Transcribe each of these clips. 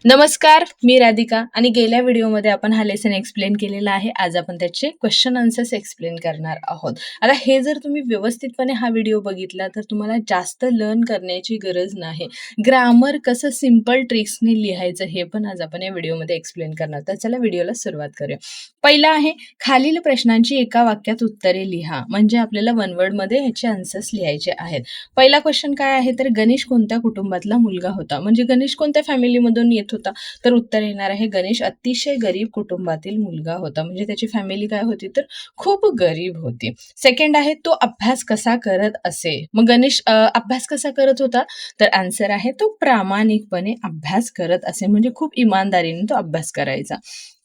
नमस्कार, मी राधिका आणि गेल्या व्हिडिओमध्ये आपण हा लेसन एक्सप्लेन केलेला आहे. आज आपण त्याचे क्वेश्चन आन्सर्स एक्सप्लेन करणार आहोत. आता हे जर तुम्ही व्यवस्थितपणे हा व्हिडिओ बघितला तर तुम्हाला जास्त लर्न करण्याची गरज नाही. ग्रामर कसं सिंपल ट्रिक्सने लिहायचं हे पण आज आपण या व्हिडिओमध्ये एक्सप्लेन करणार. तर चला व्हिडिओला सुरुवात करूया. पहिला आहे खालील प्रश्नांची एका वाक्यात उत्तरे लिहा. म्हणजे आपल्याला वन वर्डमध्ये ह्याचे आन्सर्स लिहायचे आहेत. पहिला क्वेश्चन काय आहे तर गणेश कोणत्या कुटुंबातला मुलगा होता? म्हणजे गणेश कोणत्या फॅमिलीमधून येत होता? तर उत्तर येणार आहे गणेश अतिशय गरीब कुटुंबातील मुलगा होता. म्हणजे त्याची फॅमिली काय होती तर खूप गरीब होती. सेकंड आहे तो अभ्यास कसा करत असे? मग गणेश अभ्यास कसा करत होता? तर आन्सर आहे तो प्रामाणिकपणे अभ्यास करत असे. म्हणजे खूप इमानदारीने तो अभ्यास करायचा.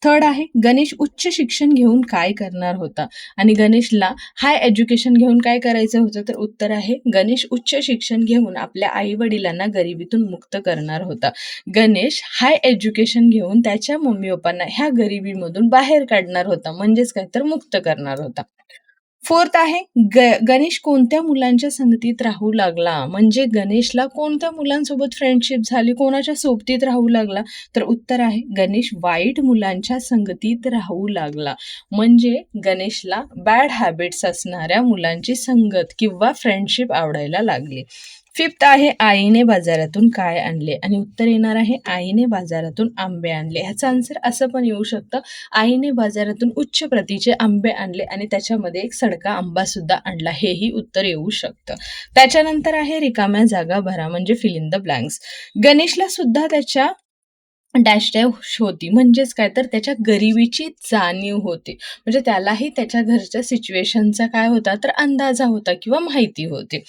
थर्ड आहे गणेश उच्च शिक्षण घेऊन काय करणार होता? आणि गणेशला हाय एज्युकेशन घेऊन काय करायचं होतं? तर उत्तर आहे गणेश उच्च शिक्षण घेऊन आपल्या आई वडिलांना गरिबीतून मुक्त करणार होता. गणेश हाय एज्युकेशन घेऊन त्याच्या मम्मी पप्पांना ह्या गरिबीमधून बाहेर काढणार होता. म्हणजेच काय तर मुक्त करणार होता. फोर्थ आहे गणेश कोणत्या मुलांच्या संगतीत राहू लागला? म्हणजे गणेशला कोणत्या मुलांसोबत फ्रेंडशिप झाली, कोणाच्या सोबतीत राहू लागला? तर उत्तर आहे गणेश वाईट मुलांच्या संगतीत राहू लागला. म्हणजे गणेशला बॅड हॅबिट्स असणाऱ्या मुलांची संगत किंवा फ्रेंडशिप आवडायला लागली. फिफ्थ आहे आईने बाजारातून काय आणले? आणि उत्तर येणार आहे आईने बाजारातून आंबे आणले. ह्याचं आन्सर असं पण येऊ शकतं, आईने बाजारातून उच्च प्रतीचे आंबे आणले आणि त्याच्यामध्ये एक सडका आंबा सुद्धा आणला. हेही उत्तर येऊ शकतं. त्याच्यानंतर आहे रिकाम्या जागा भरा. म्हणजे फिल इन द ब्लँक्स. गणेशला सुद्धा त्याच्या डॅश डॅश होती. म्हणजेच काय तर त्याच्या गरिबीची जाणीव होती. म्हणजे त्यालाही त्याच्या घरच्या सिच्युएशनचा काय होता तर अंदाजा होता किंवा माहिती होती.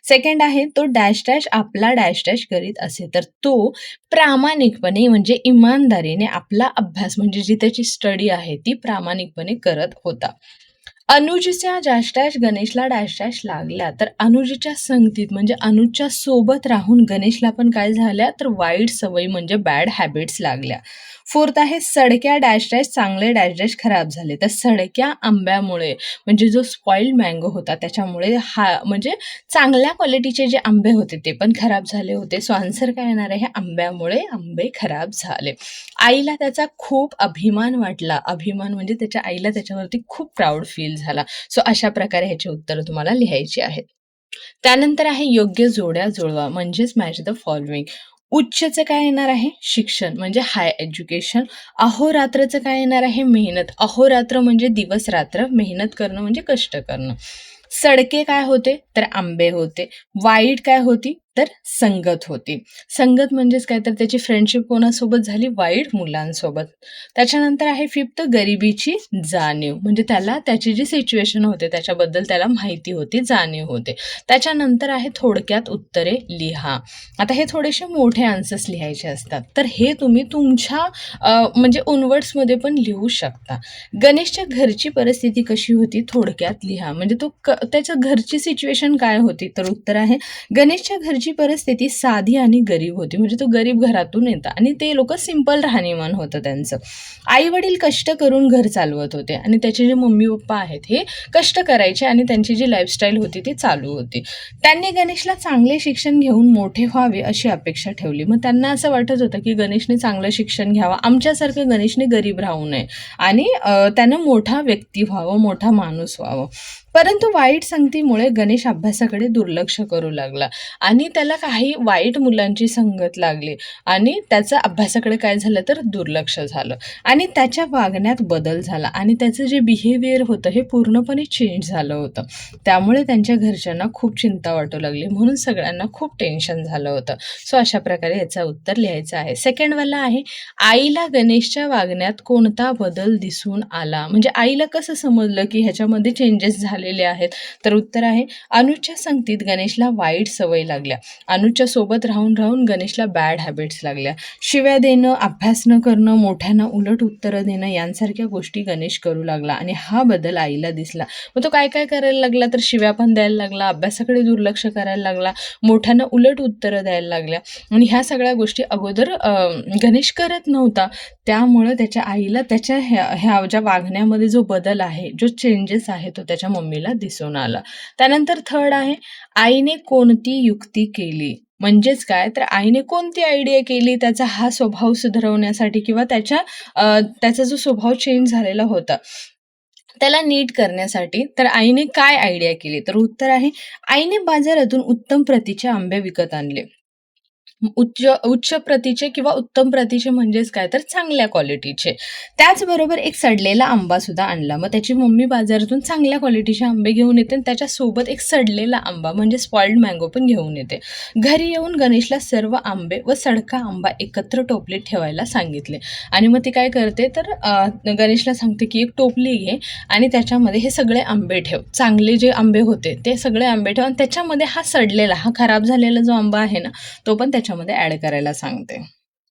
सेकंड आहे तो डॅश डॅश आपला डॅश डॅश करीत असे. तर तो प्रामाणिकपणे म्हणजे इमानदारीने आपला अभ्यास म्हणजे जी त्याची स्टडी आहे ती प्रामाणिकपणे करत होता. अनुजच्या डॅश डॅश गणेशला डॅश डॅश लागल्या. तर अनुजच्या संगतीत म्हणजे अनुजच्या सोबत राहून गणेशला पण काय झाल्या तर वाईट सवयी म्हणजे बॅड हॅबिट्स लागल्या. फोर्थ आहे सडक्या डॅश डॅश चांगले डॅश डॅश खराब झाले. तर सडक्या आंब्यामुळे म्हणजे जो स्पॉइल्ड मँगो होता त्याच्यामुळे हा म्हणजे चांगल्या क्वालिटीचे जे आंबे होते ते पण खराब झाले होते. सो आन्सर काय येणार आहे आंब्यामुळे आंबे खराब झाले. आईला त्याचा खूप अभिमान वाटला. अभिमान म्हणजे त्याच्या आईला त्याच्यावरती खूप प्राऊड फील झाला. सो अशा प्रकारे ह्याची उत्तरं तुम्हाला लिहायची आहेत. त्यानंतर आहे योग्य जोड्या जुळवा. म्हणजेच मॅच द फॉलोइंग. उच्चचं काय येणार आहे शिक्षण म्हणजे हाय एज्युकेशन. अहोरात्रचं काय येणार आहे मेहनत. अहोरात्र म्हणजे दिवस रात्र, मेहनत करणं म्हणजे कष्ट करणं. सडके काय होते तर आंबे होते. वाईट काय होती तर संगत होती. संगत म्हणजेच काय तर त्याची फ्रेंडशिप कोणासोबत झाली वाईट मुलांसोबत. त्याच्यानंतर आहे फिफ्थ गरिबीची जाणीव. म्हणजे त्याला त्याची जी सिच्युएशन होते त्याच्याबद्दल त्याला माहिती होती, जाणीव होते. त्याच्यानंतर आहे थोडक्यात उत्तरे लिहा. आता हे थोडेसे मोठे आन्सर्स लिहायचे असतात. तर हे तुम्ही तुमच्या म्हणजे ओनवर्ड्समध्ये पण लिहू शकता. गणेशच्या घरची परिस्थिती कशी होती थोडक्यात लिहा. म्हणजे तो त्याच्या घरची सिच्युएशन काय होती तर उत्तर आहे गणेशच्या घरची परिस्थिती साधी आणि गरीब होती. म्हणजे तो गरीब घरातून येतात आणि ते लोक सिंपल राहणीमान होतं त्यांचं. आई वडील कष्ट करून घर चालवत होते आणि त्याचे जे मम्मी पप्पा आहेत हे कष्ट करायचे आणि त्यांची जी लाईफस्टाईल होती ती चालू होती. त्यांनी गणेशला चांगले शिक्षण घेऊन मोठे व्हावे अशी अपेक्षा ठेवली. मग त्यांना असं वाटत होतं की गणेशने चांगलं शिक्षण घ्यावं, आमच्यासारखं गणेशने गरीब राहू नये आणि त्यानं मोठा व्यक्ती व्हावं, मोठा माणूस व्हावं. परंतु वाईट संगतीमुळे गणेश अभ्यासाकडे दुर्लक्ष करू लागला आणि त्याला काही वाईट मुलांची संगत लागली आणि त्याचं अभ्यासाकडे काय झालं तर दुर्लक्ष झालं आणि त्याच्या वागण्यात बदल झाला आणि त्याचं जे बिहेवियर होतं हे पूर्णपणे चेंज झालं होतं. त्यामुळे त्यांच्या घरच्यांना खूप चिंता वाटू लागली. म्हणून सगळ्यांना खूप टेन्शन झालं होतं. सो अशा प्रकारे याचं उत्तर लिहायचं आहे. सेकंड वाला आहे आईला गणेशच्या वागण्यात कोणता बदल दिसून आला. म्हणजे आईला कसं समजलं की ह्याच्यामध्ये चेंजेस झालेले आहेत. तर उत्तर आहे अनुजच्या संगतीत गणेशला वाईट सवय लागल्या. अनुजच्या सोबत राहून राहून गणेशला बॅड हॅबिट्स लागल्या. शिव्या देणं, अभ्यास न करणं, मोठ्यांना उलट उत्तरं देणं यांसारख्या गोष्टी गणेश करू लागला आणि हा बदल आईला दिसला. मग तो काय काय करायला लागला तर शिव्या पण द्यायला लागला, अभ्यासाकडे दुर्लक्ष करायला लागला, मोठ्यांना उलट उत्तरं द्यायला लागल्या आणि ह्या सगळ्या गोष्टी अगोदर गणेश करत नव्हता. त्यामुळं त्याच्या आईला त्याच्या ह्या ज्या वागण्यामध्ये जो बदल आहे, जो चेंजेस आहे तो त्याच्या मम्मीला दिसून आला. त्यानंतर थर्ड आहे आईने कोणती युक्ती केली. म्हणजेच काय, तर आईने कोणती आयडिया केली त्याचा हा स्वभाव सुधारवण्यासाठी किंवा त्याचा जो स्वभाव चेंज झालेला होता त्याला नीट करण्यासाठी. तर आईने काय आयडिया केली? तर उत्तर आहे, आईने बाजारातून उत्तम प्रतीचे आंबे विकत आणले. उच्च प्रतीचे किंवा उत्तम प्रतीचे म्हणजेच काय, तर चांगल्या क्वालिटीचे. त्याचबरोबर एक सडलेला आंबा सुद्धा आणला. मग त्याची मम्मी बाजारातून चांगल्या क्वालिटीचे आंबे घेऊन येते आणि त्याच्यासोबत एक सडलेला आंबा म्हणजे स्पॉइल्ड मँगो पण घेऊन येते. घरी येऊन गणेशला सर्व आंबे व सडका आंबा एकत्र टोपलीत ठेवायला सांगितले आणि मग ती काय करते, तर गणेशला सांगते की एक टोपली घे आणि त्याच्यामध्ये हे सगळे आंबे ठेव. चांगले जे आंबे होते ते सगळे आंबे ठेव आणि त्याच्यामध्ये हा सडलेला, हा खराब झालेला जो आंबा आहे ना, तो पण त्याच्यामध्ये ॲड करायला सांगते.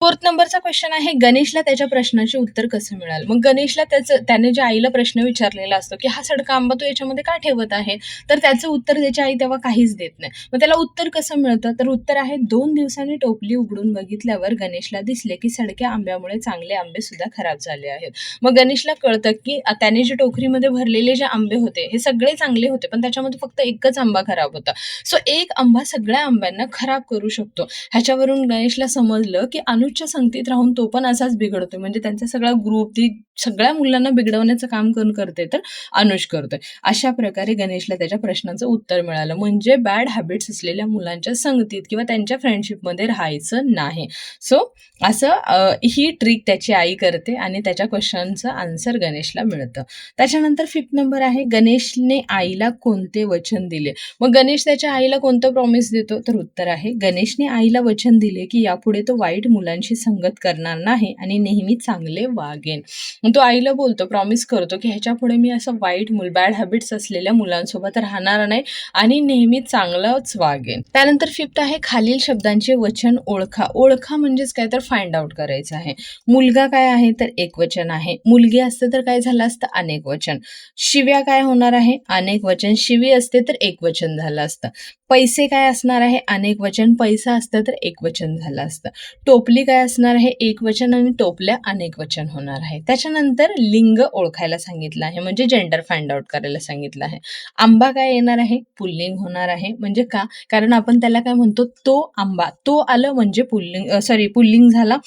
4th नंबरचा क्वेश्चन आहे, गणेशला त्याच्या प्रश्नाचे उत्तर कसं मिळालं? मग गणेशला त्याने ज्या आईला प्रश्न विचारलेला असतो, की हा सडका आंबा तू याच्यामध्ये का ठेवत आहे? तर त्याचं उत्तर त्याची आई तेव्हा काहीच देत नाही. मग त्याला उत्तर कसं मिळतं? तर उत्तर आहे, 2 दिवसांनी टोपली उघडून बघितल्यावर गणेशला दिसले, की सडक्या आंब्यामुळे चांगले आंबे सुद्धा खराब झाले आहेत. मग गणेशला कळतं, की त्याने जे टोकरीमध्ये भरलेले जे आंबे होते, हे सगळे चांगले होते, पण त्याच्यामध्ये फक्त एकच आंबा खराब होता. सो एक आंबा सगळ्या आंब्यांना खराब करू शकतो. ह्याच्यावरून गणेशला समजलं, की अनुजच्या संगतीत राहून तो पण असाच बिघडतोय. म्हणजे त्यांचा सगळा ग्रुप, ती सगळ्या मुलांना बिघडवण्याचं काम कोण करते, तर अनुज करतोय. अशा प्रकारे गणेशला त्याच्या प्रश्नाचं उत्तर मिळालं. म्हणजे बॅड हॅबिट्स असलेल्या मुलांच्या संगतीत किंवा त्यांच्या फ्रेंडशिपमध्ये राहायचं नाही. सो असं ही ट्रिक त्याची आई करते आणि त्याच्या क्वेश्चनचं आन्सर गणेशला मिळतं. त्याच्यानंतर 5th नंबर आहे, गणेशने आईला कोणते वचन दिले? मग गणेश त्याच्या आईला कोणतं प्रॉमिस देतो? तर उत्तर आहे, गणेशने आईला वचन दिले, की यापुढे तो वाईट मुलांशी संगत करणार नाही आणि नेहमी चांगले वागेन. तो आईला बोलतो, प्रॉमिस करतो, की ह्याच्यापुढे मी असं बॅड हॅबिट्स असलेल्या मुलांसोबत राहणार नाही आणि नेहमी चांगलंच वागेन. त्यानंतर 5th आहे, खालील शब्दांचे वचन ओळखा. ओळखा म्हणजेच काय, तर फाइंड आउट करायचं आहे. मुलगा काय आहे, तर एकवचन आहे. मुलगी असते तर काय झालं असतं, अनेक वचन. शिव्या काय होणार आहे, अनेक वचन. शिवी असते तर एकवचन झालं असतं. पैसे काय असणार आहे, अनेक वचन. पैसा असतं तर एकवचन झालं असतं. टोपली काय असणार आहे, एकवचन आणि टोपल्या अनेक वचन होणार आहे. त्याच्यानंतर लिंग ओळखायला सांगितलं आहे, म्हणजे जेंडर फाइंड आउट करायला सांगितलं आहे. आंबा काय येणार आहे, पुल्लिंग होणार आहे. म्हणजे का, कारण आपण त्याला काय म्हणतो, तो आंबा. तो आलं म्हणजे पुल्लिंग झाला.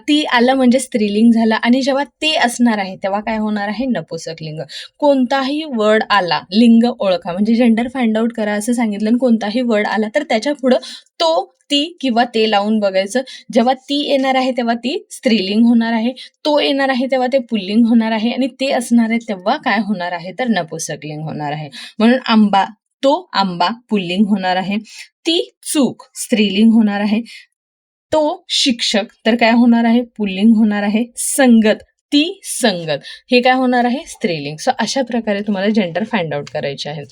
ती आलं म्हणजे स्त्रीलिंग झालं आणि जेव्हा ते असणार आहे तेव्हा काय होणार आहे, नपुंसकलिंग. कोणताही वर्ड आला, लिंग ओळखा म्हणजे जेंडर फाइंड आउट करा असं सांगितलं आणि कोणताही वर्ड आला तर त्याच्या पुढं तो, ती किंवा ते लावून बघायचं. जेव्हा ती येणार आहे तेव्हा ती स्त्रीलिंग होणार आहे, तो येणार आहे तेव्हा ते पुल्लिंग होणार आहे आणि ते असणार आहे तेव्हा काय होणार आहे, तर नपुंसकलिंग होणार आहे. म्हणून आंबा, तो आंबा पुल्लिंग होणार आहे. ती चूक स्त्रीलिंग होणार आहे. तो शिक्षक तर काय होणार आहे, पुल्लिंग होणार आहे. संगत, ती संगत हे काय होणार आहे, स्त्रीलिंग. सो अशा प्रकारे तुम्हाला जेंडर फाइंड आउट करायचे आहे.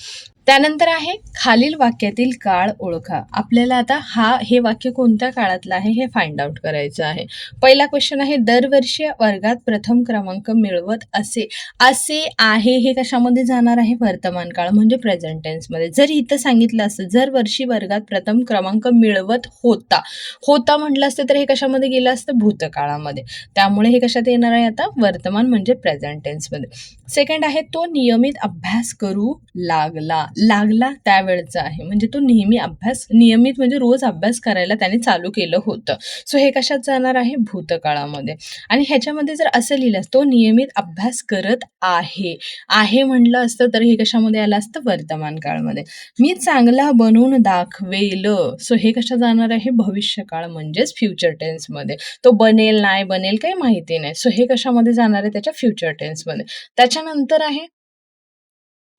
त्यानंतर आहे, खालील वाक्यातील काळ ओळखा. आपल्याला आता हे वाक्य कोणत्या काळातलं आहे हे फाइंड आउट करायचं आहे. पहिला क्वेश्चन आहे, दरवर्षी वर्गात प्रथम क्रमांक मिळवत असे आहे, हे कशामध्ये जाणार आहे, वर्तमान काळ म्हणजे प्रेझेंट टेन्समध्ये. जर इथं सांगितलं असतं, जर वर्षी वर्गात प्रथम क्रमांक मिळवत होता म्हटलं असतं तर हे कशामध्ये गेलं असतं, भूतकाळामध्ये. त्यामुळे हे कशात येणार आहे, आता वर्तमान म्हणजे प्रेझेंट टेन्समध्ये. सेकंड आहे, तो नियमित अभ्यास करू लागला त्यावेळचं आहे. म्हणजे तो नियमित म्हणजे रोज अभ्यास करायला त्याने चालू केलं होतं. सो हे कशात जाणार आहे, भूतकाळामध्ये. आणि ह्याच्यामध्ये जर असं लिहिलं, तो नियमित अभ्यास करत आहे म्हटलं असतं तर हे कशामध्ये आलं असतं, वर्तमान काळमध्ये. मी चांगला बनवून दाखवेल. सो हे कशात जाणार आहे, भविष्यकाळ म्हणजेच फ्युचर टेन्समध्ये. तो बनेल नाही बनेल काही माहिती नाही. सो हे कशामध्ये जाणार आहे, त्याच्या फ्युचर टेन्समध्ये.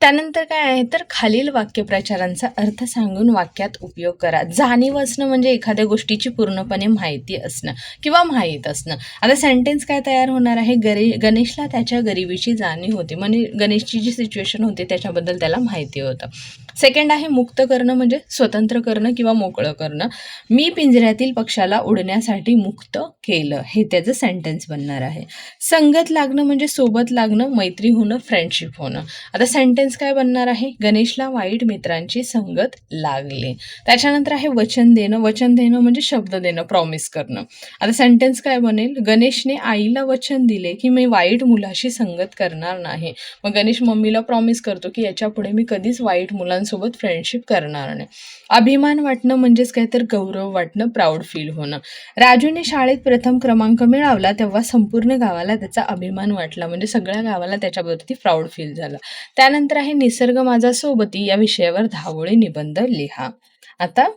त्यानंतर काय आहे, तर खालील वाक्यप्रचारांचा अर्थ सांगून वाक्यात उपयोग करा. जाणीव असणं म्हणजे एखाद्या गोष्टीची पूर्णपणे माहिती असणं किंवा माहीत असणं. आता सेंटेन्स काय तयार होणार आहे, गणेशला त्याच्या गरिबीची जाणीव होती, म्हणजे गणेशची जी सिच्युएशन होती त्याच्याबद्दल त्याला माहिती होतं. सेकंड आहे, मुक्त करणं म्हणजे स्वतंत्र करणं किंवा मोकळं करणं. मी पिंजऱ्यातील पक्षाला उडण्यासाठी मुक्त केलं, हे त्याचं सेंटेन्स बनणार आहे. संगत लागणं म्हणजे सोबत लागणं, मैत्री होणं, फ्रेंडशिप होणं. आता सेंटेन्स सेंटेन्स काय बनणार आहे, गणेशला वाईट मित्रांची संगत लागली. त्याच्यानंतर आहे वचन देणं. वचन देणं म्हणजे शब्द देणं, प्रॉमिस करणं. आता सेंटेन्स काय बनेल, गणेशने आईला वचन दिले की मी वाईट मुलाशी संगत करणार नाही. मग गणेश मम्मीला प्रॉमिस करतो की याच्या पुढे मी कधीच वाईट मुलांसोबत फ्रेंडशिप करणार नाही. अभिमान वाटणं म्हणजेच काय तर गौरव वाटणं, प्राऊड फील होणं. राजूने शाळेत प्रथम क्रमांक मिळवला तेव्हा संपूर्ण गावाला त्याचा अभिमान वाटला, म्हणजे सगळ्या गावाला त्याच्यावरती प्राऊड फील झालं. त्यानंतर आहे निसर्ग माझा सोबती या विषयावर 10 ओळी निबंध लिहा. आता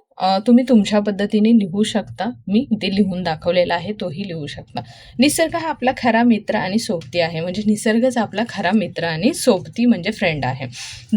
तुम्ही तुमच्या पद्धतीने लिहू शकता. मी इथे लिहून दाखवलेला आहे, तोही लिहू शकता. निसर्ग हा आपला खरा मित्र आणि सोबती आहे, म्हणजे निसर्गच आपला खरा मित्र आणि सोबती म्हणजे फ्रेंड आहे.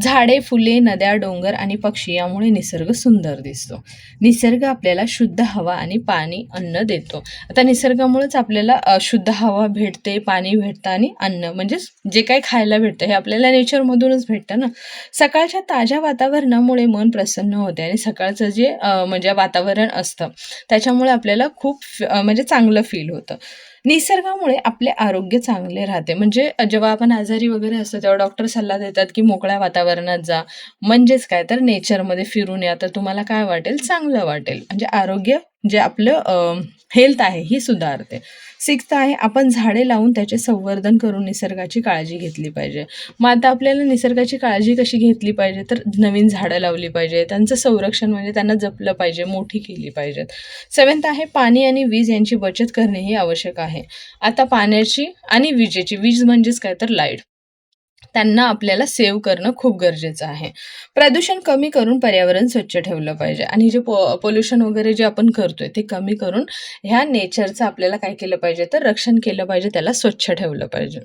झाडे, फुले, नद्या, डोंगर आणि पक्षी यामुळे निसर्ग सुंदर दिसतो. निसर्ग आपल्याला शुद्ध हवा आणि पाणी, अन्न देतो. आता निसर्गामुळेच आपल्याला शुद्ध हवा भेटते, पाणी भेटतं आणि अन्न म्हणजे जे काही खायला भेटतं हे आपल्याला नेचरमधूनच भेटतं ना. सकाळच्या ताज्या वातावरणामुळे मन प्रसन्न होते आणि सकाळचं जे म्हणजे वातावरण असतं त्याच्यामुळे आपल्याला खूप म्हणजे चांगलं फील होतं. निसर्गामुळे आपले आरोग्य चांगले राहते. म्हणजे जेव्हा आपण आजारी वगैरे असतो तेव्हा डॉक्टर सल्ला देतात की मोकळ्या वातावरणात जा, म्हणजेच काय तर नेचरमध्ये फिरून या, तर तुम्हाला काय वाटेल, चांगलं वाटेल. म्हणजे आरोग्य जे आपलं हेल्थ आहे ही सुधारते. 6th आहे आपण झाडे लावून त्याचे संवर्धन करून निसर्गाची काळजी घेतली पाहिजे. मग आता आपल्याला निसर्गाची काळजी कशी घेतली पाहिजे, तर नवीन झाडं लावली पाहिजे, त्यांचं संरक्षण म्हणजे त्यांना जपलं पाहिजे, मोठी केली पाहिजेत. 7th आहे पाणी आणि वीज यांची बचत करणे ही आवश्यक आहे. आता पाण्याची आणि विजेची, वीज म्हणजेच काय तर लाईट, त्यांना आपल्याला सेव्ह करणं खूप गरजेचं आहे. प्रदूषण कमी करून पर्यावरण स्वच्छ ठेवलं पाहिजे आणि जे पोल्युशन वगैरे जे आपण करतोय ते कमी करून ह्या नेचरचं आपल्याला काय केलं पाहिजे, तर रक्षण केलं पाहिजे, त्याला स्वच्छ ठेवलं पाहिजे.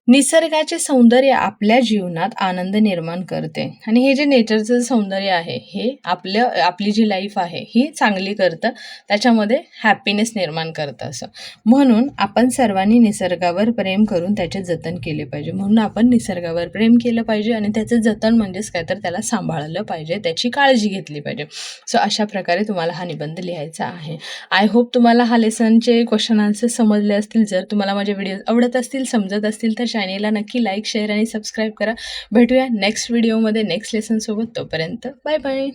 निसर्गाचे सौंदर्य आपल्या जीवनात आनंद निर्माण करते आणि हे जे नेचरचं सौंदर्य आहे हे आपली जी लाईफ आहे ही चांगली करतं, त्याच्यामध्ये हॅपीनेस निर्माण करतं असं. म्हणून आपण सर्वांनी निसर्गावर प्रेम करून त्याचे जतन केले पाहिजे. म्हणून आपण निसर्गावर प्रेम केलं पाहिजे आणि त्याचं जतन म्हणजेच काय तर त्याला सांभाळलं पाहिजे, त्याची काळजी घेतली पाहिजे. सो अशा प्रकारे तुम्हाला हा निबंध लिहायचा आहे. आय होप तुम्हाला हा लेसनचे क्वेश्चन आन्सर समजले असतील. जर तुम्हाला माझे व्हिडिओ आवडत असतील, समजत असतील तर चॅनेलला नक्की लाईक, शेअर आणि सबस्क्राईब करा. भेटूया नेक्स्ट व्हिडिओमध्ये नेक्स्ट लेसनसोबत. तोपर्यंत बाय बाय.